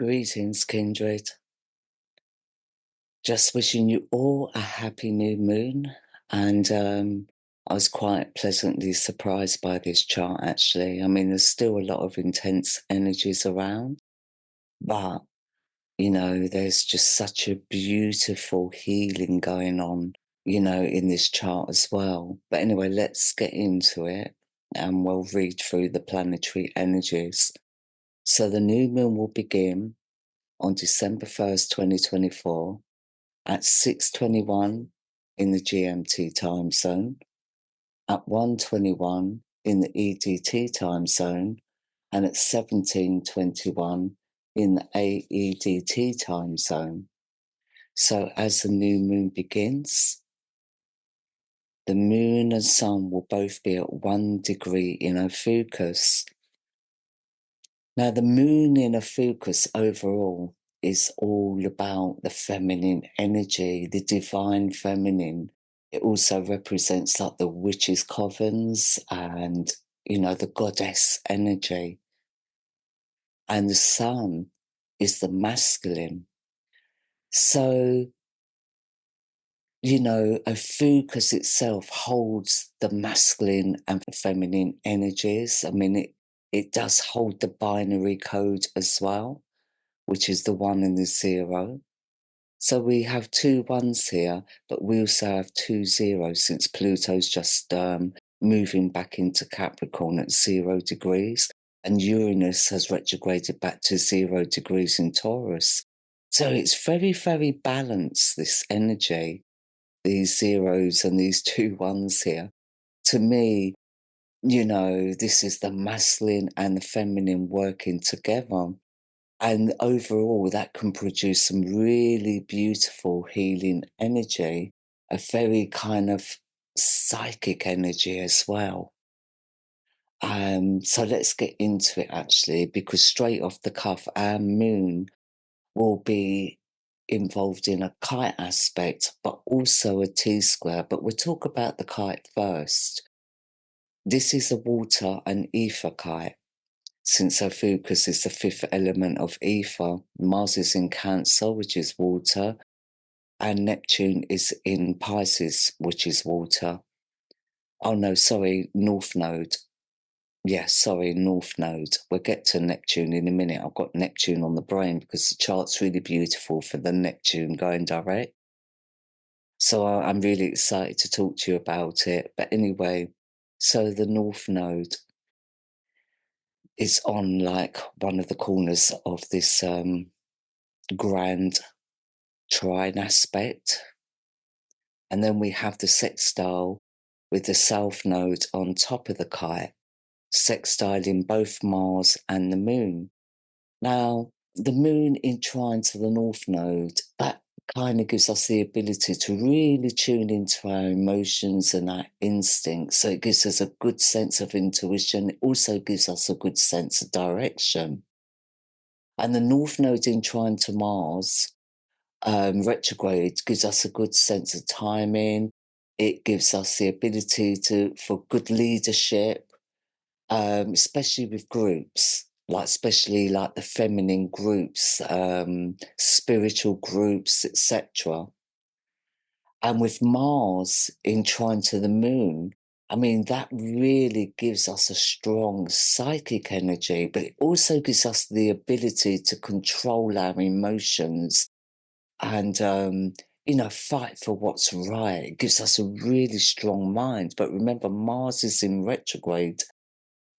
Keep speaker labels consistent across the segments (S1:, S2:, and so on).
S1: Greetings, kindred. Just wishing you all a happy new moon. And I was quite pleasantly surprised by this chart, actually. I mean, there's still a lot of intense energies around, but, there's just such a beautiful healing going on, in this chart as well. But anyway, let's get into it and we'll read through the planetary energies. So the new moon will begin on December 1st, 2024 at 6:21 in the GMT time zone, at 1:21 in the EDT time zone, and at 17:21 in the AEDT time zone. So as the new moon begins, the moon and sun will both be at 1 degree in Ophiuchus. Now, the moon in Ophiuchus overall is all about the feminine energy, the divine feminine. It also represents like the witches' covens and, the goddess energy. And the sun is the masculine. So, Ophiuchus itself holds the masculine and feminine energies. I mean, it does hold the binary code as well, which is the 1 and the 0. So we have 2 1s here, but we also have 2 zeros since Pluto's just moving back into Capricorn at 0 degrees, and Uranus has retrograded back to 0 degrees in Taurus. So it's very, very balanced, this energy, these zeros and these 2 1s here. To me, this is the masculine and the feminine working together. And overall, that can produce some really beautiful healing energy, a very kind of psychic energy as well. So let's get into it actually, because straight off the cuff, our moon will be involved in a kite aspect, but also a T-square. But we'll talk about the kite first. This is a water and ether kite. Since Ophiuchus is the 5th element of ether, Mars is in Cancer, which is water, and Neptune is in Pisces, which is water. Oh no, sorry, North Node. Yeah, sorry, North Node. We'll get to Neptune in a minute. I've got Neptune on the brain because the chart's really beautiful for the Neptune going direct. So I'm really excited to talk to you about it. But anyway, so the North Node is on like one of the corners of this grand trine aspect. And then we have the sextile with the south node on top of the kite, sextiling both Mars and the moon. Now, the moon in trine to the north node, that kind of gives us the ability to really tune into our emotions and our instincts. So it gives us a good sense of intuition. It also gives us a good sense of direction. And the north node in trine to Mars, retrograde, gives us a good sense of timing. It gives us the ability for good leadership, especially with groups, especially like the feminine groups, spiritual groups, etc. And with Mars in trine to the moon, I mean, that really gives us a strong psychic energy, but it also gives us the ability to control our emotions and, fight for what's right. It gives us a really strong mind. But remember, Mars is in retrograde,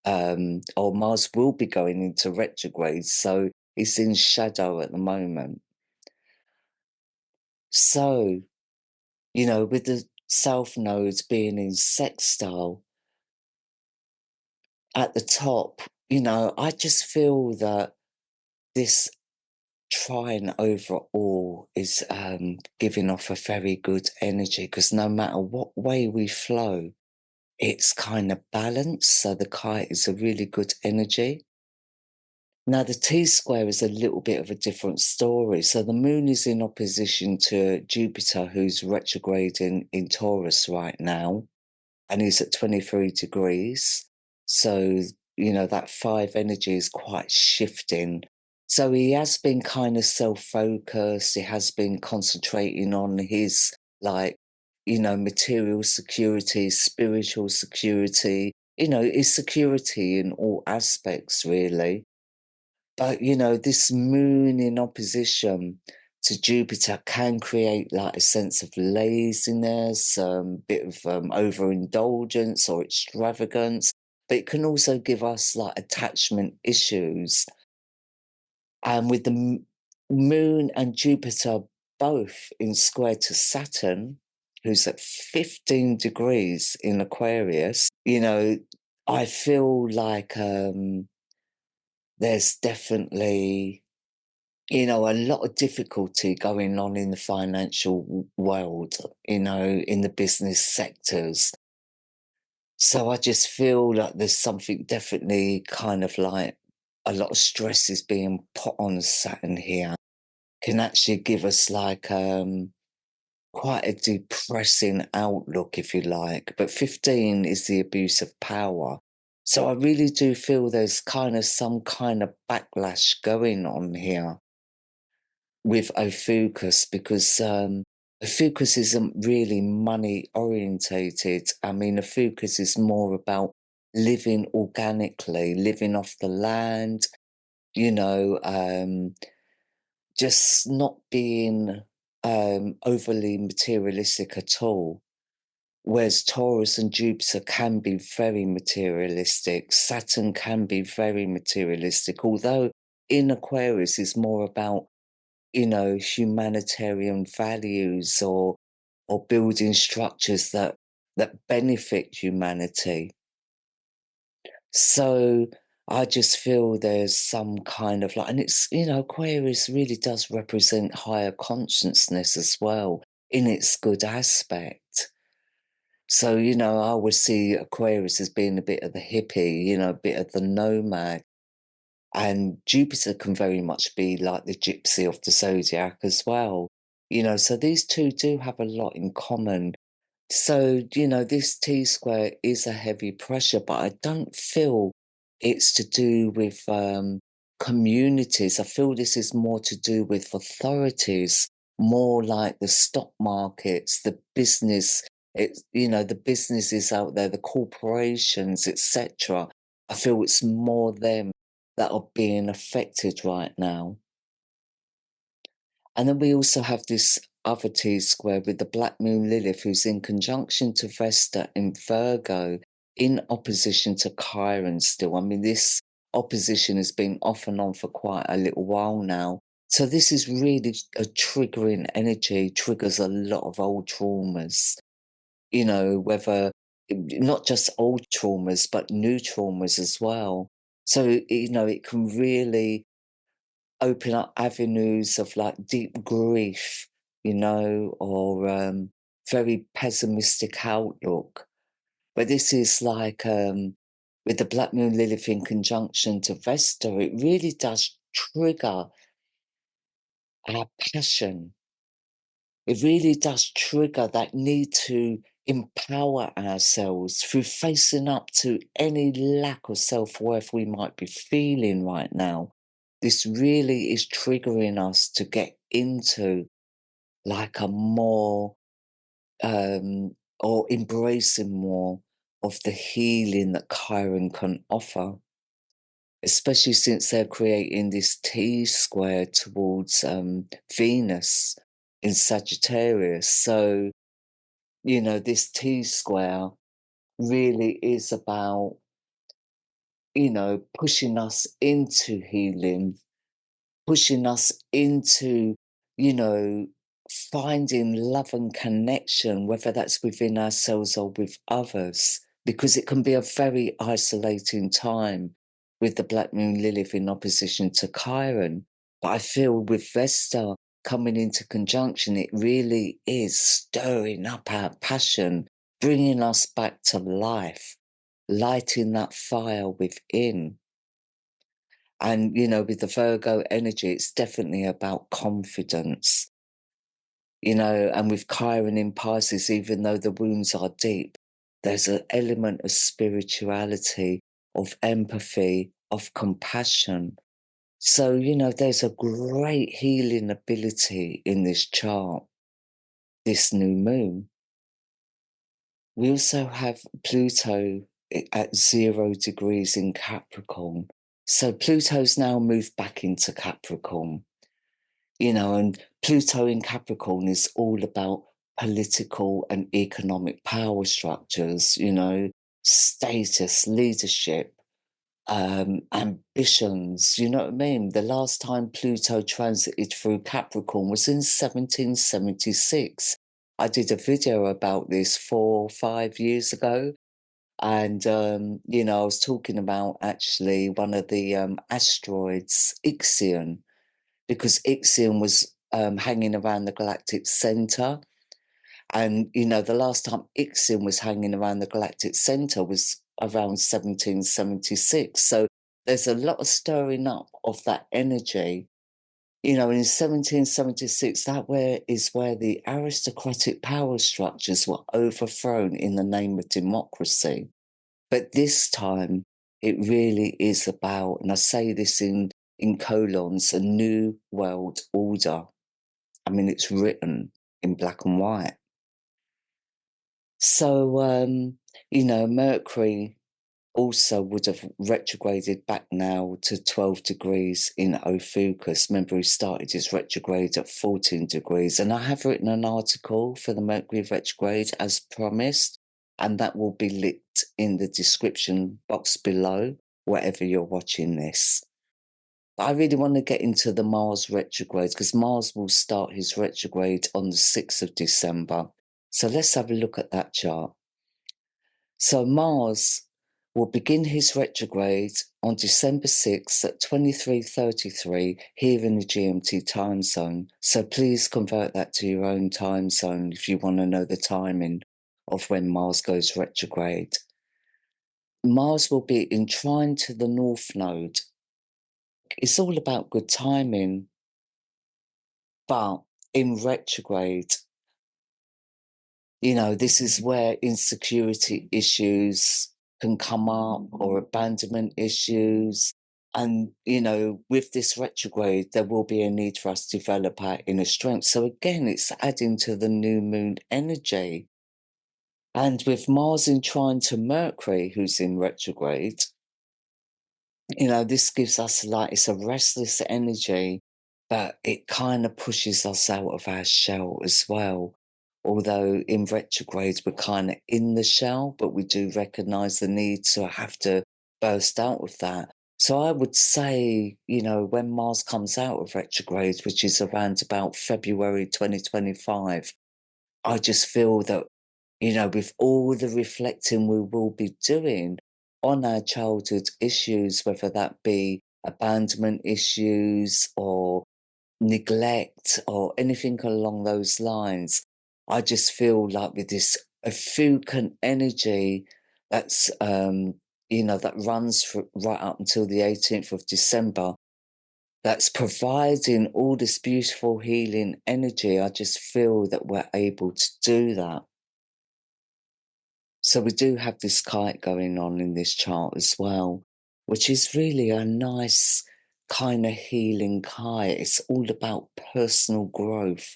S1: or Mars will be going into retrograde, so it's in shadow at the moment. So, with the south nodes being in sextile at the top, I just feel that this trine overall is giving off a very good energy, because no matter what way we flow, it's kind of balanced. So the kite is a really good energy. Now, the T-square is a little bit of a different story. So the moon is in opposition to Jupiter, who's retrograding in Taurus right now, and he's at 23 degrees. So, that 5 energy is quite shifting. So he has been kind of self-focused. He has been concentrating on his, like, material security, spiritual security, his security in all aspects, really. But, this moon in opposition to Jupiter can create like a sense of laziness, bit of overindulgence or extravagance. But it can also give us like attachment issues. And with the moon and Jupiter both in square to Saturn, who's at 15 degrees in Aquarius, I feel like there's definitely, a lot of difficulty going on in the financial world, in the business sectors. So I just feel like there's something definitely kind of like a lot of stress is being put on Saturn here. Can actually give us like quite a depressing outlook, if you like. But 15 is the abuse of power. So I really do feel there's kind of some kind of backlash going on here with Ophiuchus because Ophiuchus isn't really money orientated. I mean, Ophiuchus is more about living organically, living off the land, you know, just not being overly materialistic at all. Whereas Taurus and Jupiter can be very materialistic, Saturn can be very materialistic, although in Aquarius is more about, humanitarian values or building structures that benefit humanity. So I just feel there's some kind of like, and it's, Aquarius really does represent higher consciousness as well in its good aspect. So, I would see Aquarius as being a bit of the hippie, a bit of the nomad. And Jupiter can very much be like the gypsy of the zodiac as well. So these two do have a lot in common. So, this T square is a heavy pressure, but I don't feel it's to do with communities. I feel this is more to do with authorities, more like the stock markets, the business, the businesses out there, the corporations, etc. I feel it's more them that are being affected right now. And then we also have this other T square with the Black Moon Lilith, who's in conjunction to Vesta in Virgo, in opposition to Chiron still. I mean, this opposition has been off and on for quite a little while now. So this is really a triggering energy, triggers a lot of old traumas, whether not just old traumas, but new traumas as well. So, it can really open up avenues of like deep grief, or very pessimistic outlook. But this is like with the Black Moon Lilith in conjunction to Vesta, it really does trigger our passion. It really does trigger that need to empower ourselves through facing up to any lack of self-worth we might be feeling right now. This really is triggering us to get into like a more or embracing more of the healing that Chiron can offer, especially since they're creating this T square towards Venus in Sagittarius. So, this T square really is about, pushing us into healing, pushing us into, you know, finding love and connection, whether that's within ourselves or with others, because it can be a very isolating time with the Black Moon Lilith in opposition to Chiron. But I feel with Vesta coming into conjunction, it really is stirring up our passion, bringing us back to life, lighting that fire within. And, with the Virgo energy, it's definitely about confidence, and with Chiron in Pisces, even though the wounds are deep, there's an element of spirituality, of empathy, of compassion. So, there's a great healing ability in this chart, this new moon. We also have Pluto at 0 degrees in Capricorn. So Pluto's now moved back into Capricorn, and Pluto in Capricorn is all about political and economic power structures, status, leadership, ambitions. You know what I mean? The last time Pluto transited through Capricorn was in 1776. I did a video about this 4 or 5 years ago. And, I was talking about actually one of the asteroids, Ixion, because Ixion was hanging around the galactic center. And, the last time Ixion was hanging around the galactic center was around 1776. So there's a lot of stirring up of that energy. In 1776, is where the aristocratic power structures were overthrown in the name of democracy. But this time, it really is about, and I say this in colons, a new world order. I mean, it's written in black and white. So, Mercury also would have retrograded back now to 12 degrees in Ophiuchus. Remember, he started his retrograde at 14 degrees. And I have written an article for the Mercury retrograde as promised, and that will be linked in the description box below, wherever you're watching this. But I really want to get into the Mars retrograde because Mars will start his retrograde on the 6th of December. So let's have a look at that chart. So Mars will begin his retrograde on December 6th at 23:33 here in the GMT time zone. So please convert that to your own time zone if you want to know the timing of when Mars goes retrograde. Mars will be in trine to the North Node. It's all about good timing, but in retrograde, this is where insecurity issues can come up or abandonment issues. And, with this retrograde, there will be a need for us to develop our inner strength. So again, it's adding to the new moon energy. And with Mars in trine to Mercury, who's in retrograde, this gives us it's a restless energy, but it kind of pushes us out of our shell as well. Although in retrograde, we're kind of in the shell, but we do recognize the need to have to burst out of that. So I would say, when Mars comes out of retrograde, which is around about February 2025, I just feel that, with all the reflecting we will be doing on our childhood issues, whether that be abandonment issues or neglect or anything along those lines, I just feel like with this Ophiuchian energy that's, that runs right up until the 18th of December, that's providing all this beautiful healing energy. I just feel that we're able to do that. So we do have this kite going on in this chart as well, which is really a nice kind of healing kite. It's all about personal growth.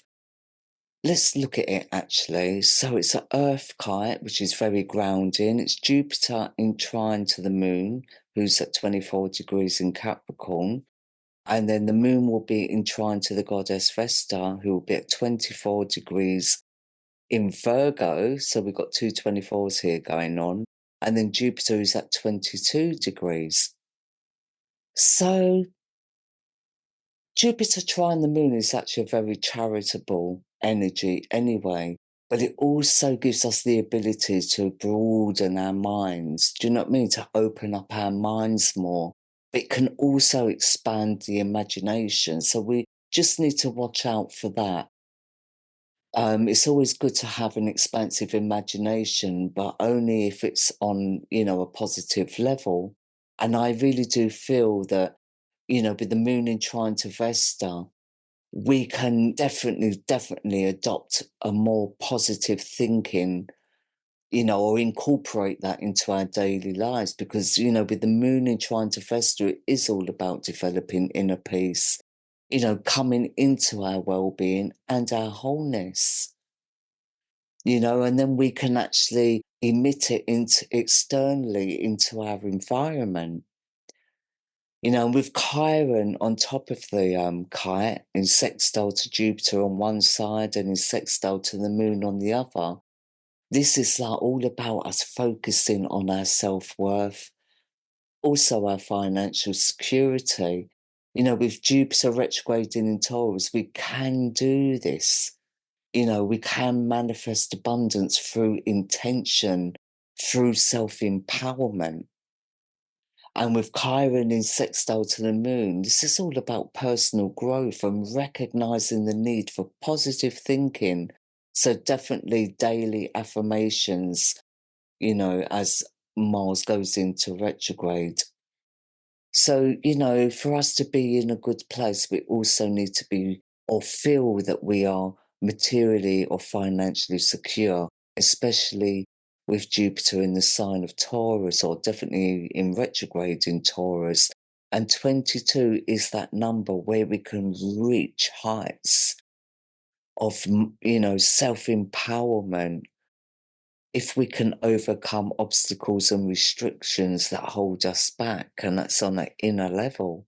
S1: Let's look at it actually. So it's an Earth kite, which is very grounding. It's Jupiter in trine to the moon, who's at 24 degrees in Capricorn. And then the moon will be in trine to the goddess Vesta, who will be at 24 degrees in Virgo. So we've got two 24s here going on. And then Jupiter is at 22 degrees. So Jupiter trine the moon is actually a very charitable energy anyway, but it also gives us the ability to broaden our minds. Do you know what I mean? To open up our minds more. It can also expand the imagination. So we just need to watch out for that. It's always good to have an expansive imagination, but only if it's on, a positive level. And I really do feel that, with the moon in trine to Vesta, we can definitely adopt a more positive thinking, or incorporate that into our daily lives because, with the moon in trine to Vesta, it is all about developing inner peace, coming into our well-being and our wholeness, and then we can actually emit it into externally into our environment. And with Chiron on top of the kite in sextile to Jupiter on one side and in sextile to the moon on the other, this is like all about us focusing on our self-worth, also our financial security. With Jupiter retrograding in Taurus, we can do this. We can manifest abundance through intention, through self-empowerment. And with Chiron in sextile to the moon, this is all about personal growth and recognizing the need for positive thinking. So definitely daily affirmations, as Mars goes into retrograde. So, for us to be in a good place, we also need to be or feel that we are materially or financially secure, especially with Jupiter in the sign of Taurus, or definitely in retrograde in Taurus. And 22 is that number where we can reach heights of, self-empowerment if we can overcome obstacles and restrictions that hold us back, and that's on an inner level.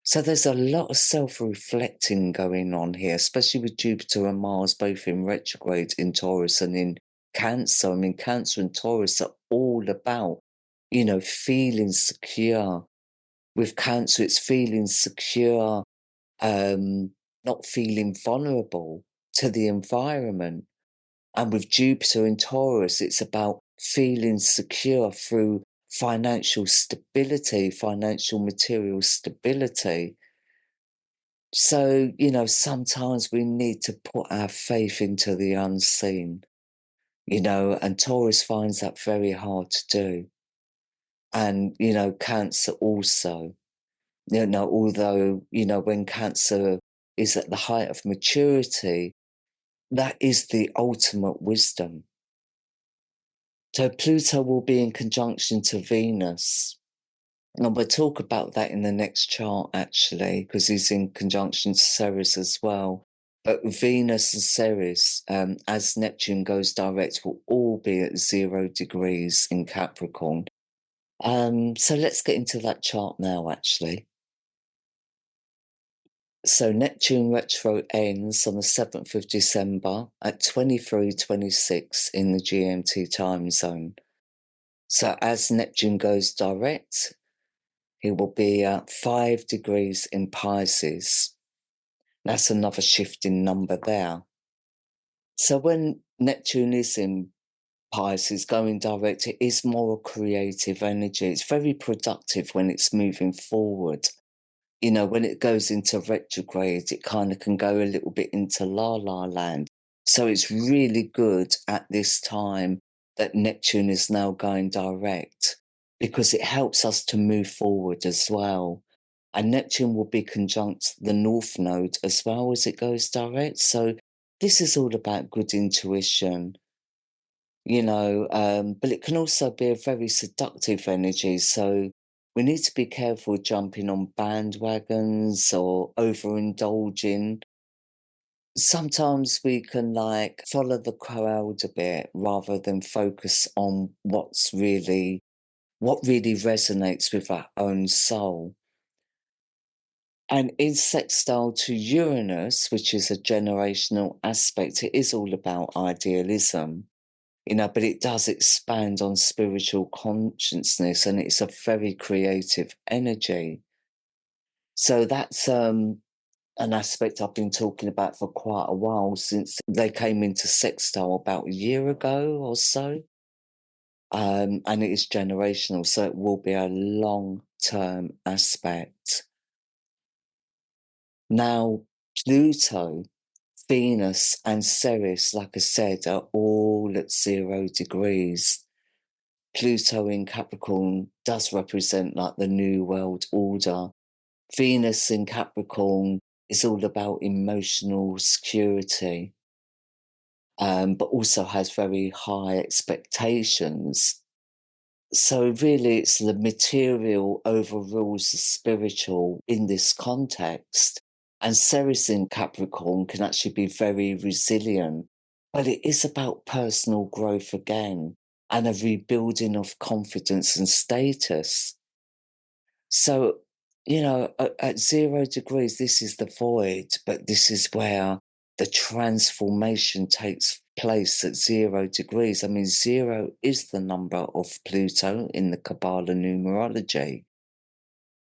S1: So there's a lot of self-reflecting going on here, especially with Jupiter and Mars both in retrograde in Taurus and in Cancer. I mean, Cancer and Taurus are all about, feeling secure. With Cancer, it's feeling secure, not feeling vulnerable to the environment. And with Jupiter in Taurus, it's about feeling secure through financial stability, financial material stability. So, sometimes we need to put our faith into the unseen, and Taurus finds that very hard to do. And, Cancer also, although, when Cancer is at the height of maturity, that is the ultimate wisdom. So Pluto will be in conjunction to Venus. And we'll talk about that in the next chart, actually, because he's in conjunction to Ceres as well. But Venus and Ceres, as Neptune goes direct, will all be at 0 degrees in Capricorn. So let's get into that chart now, actually. So Neptune retro ends on the 7th of December at 23:26 in the GMT time zone. So as Neptune goes direct, he will be at 5 degrees in Pisces. That's another shifting number there. So when Neptune is in Pisces going direct, it is more creative energy. It's very productive when it's moving forward. When it goes into retrograde, it kind of can go a little bit into la land. So it's really good at this time that Neptune is now going direct because it helps us to move forward as well. And Neptune will be conjunct the North Node as well as it goes direct. So this is all about good intuition, but it can also be a very seductive energy. So we need to be careful jumping on bandwagons or overindulging. Sometimes we can follow the crowd a bit rather than focus on what really resonates with our own soul. And in sextile to Uranus, which is a generational aspect, it is all about idealism, but it does expand on spiritual consciousness and it's a very creative energy. So that's an aspect I've been talking about for quite a while since they came into sextile about a year ago or so. And it is generational, so it will be a long-term aspect. Now, Pluto, Venus, and Ceres, like I said, are all at 0 degrees. Pluto in Capricorn does represent the New World Order. Venus in Capricorn is all about emotional security. but also has very high expectations. So really, it's the material overrules the spiritual in this context. And Ceres in Capricorn can actually be very resilient, but it is about personal growth again and a rebuilding of confidence and status. So, at 0 degrees, this is the void, but this is where the transformation takes place at 0 degrees. I mean, zero is the number of Pluto in the Kabbalah numerology.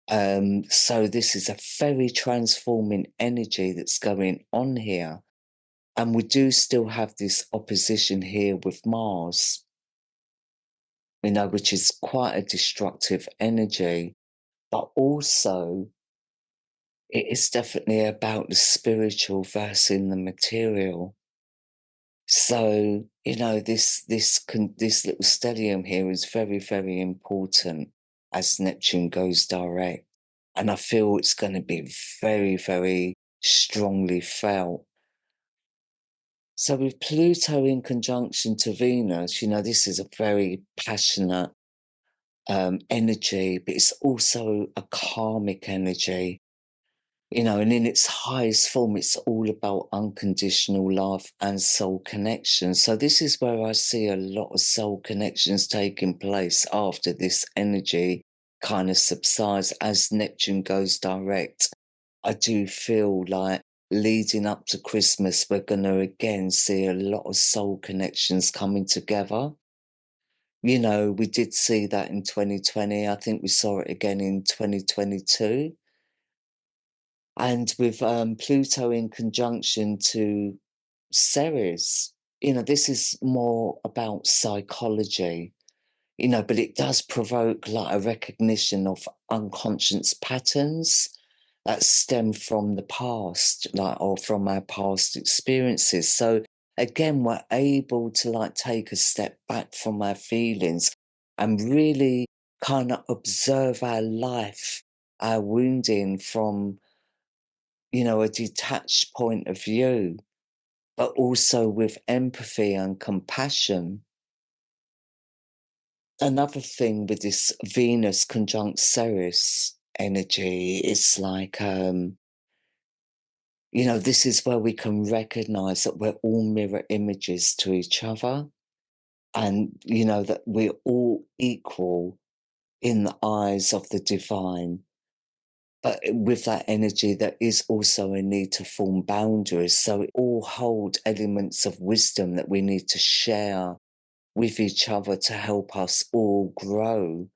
S1: So this is a very transforming energy that's going on here. And we do still have this opposition here with Mars, which is quite a destructive energy. But also, it is definitely about the spiritual versus the material. So, this little stellium here is very, very important as Neptune goes direct. And I feel it's going to be very, very strongly felt. So with Pluto in conjunction to Venus, this is a very passionate energy, but it's also a karmic energy. And in its highest form, it's all about unconditional love and soul connection. So this is where I see a lot of soul connections taking place after this energy kind of subsides as Neptune goes direct. I do feel like leading up to Christmas, we're going to again see a lot of soul connections coming together. We did see that in 2020. I think we saw it again in 2022. And with Pluto in conjunction to Ceres, this is more about psychology, but it does provoke like a recognition of unconscious patterns that stem from the past, or from our past experiences. So again, we're able to take a step back from our feelings and really kind of observe our life, our wounding from a detached point of view, but also with empathy and compassion. Another thing with this Venus conjunct Ceres energy is this is where we can recognize that we're all mirror images to each other, and, that we're all equal in the eyes of the divine. But with that energy, there is also a need to form boundaries. So it all hold elements of wisdom that we need to share with each other to help us all grow,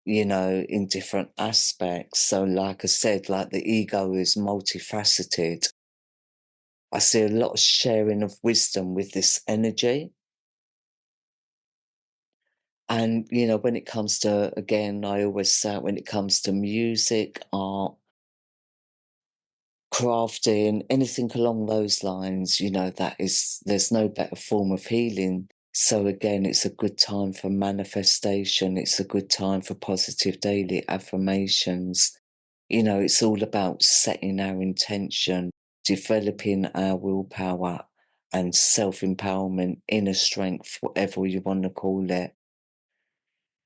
S1: in different aspects. So like I said, like the ego is multifaceted. I see a lot of sharing of wisdom with this energy. And, when it comes to, again, I always say when it comes to music, art, crafting, anything along those lines, there's no better form of healing. So again, it's a good time for manifestation. It's a good time for positive daily affirmations. It's all about setting our intention, developing our willpower and self-empowerment, inner strength, whatever you want to call it.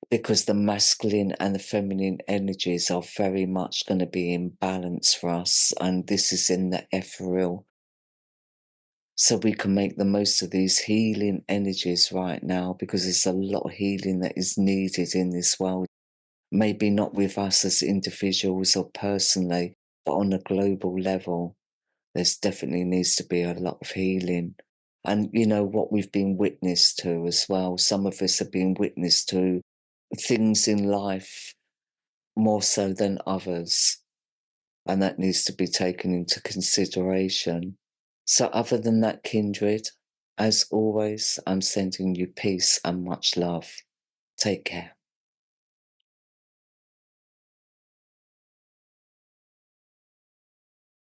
S1: Because the masculine and the feminine energies are very much going to be in balance for us. And this is in the ethereal. So we can make the most of these healing energies right now, because there's a lot of healing that is needed in this world. Maybe not with us as individuals or personally, but on a global level, there's definitely needs to be a lot of healing. And what we've been witness to as well. Some of us have been witness to things in life more so than others. And that needs to be taken into consideration. So other than that, kindred, as always, I'm sending you peace and much love. Take care.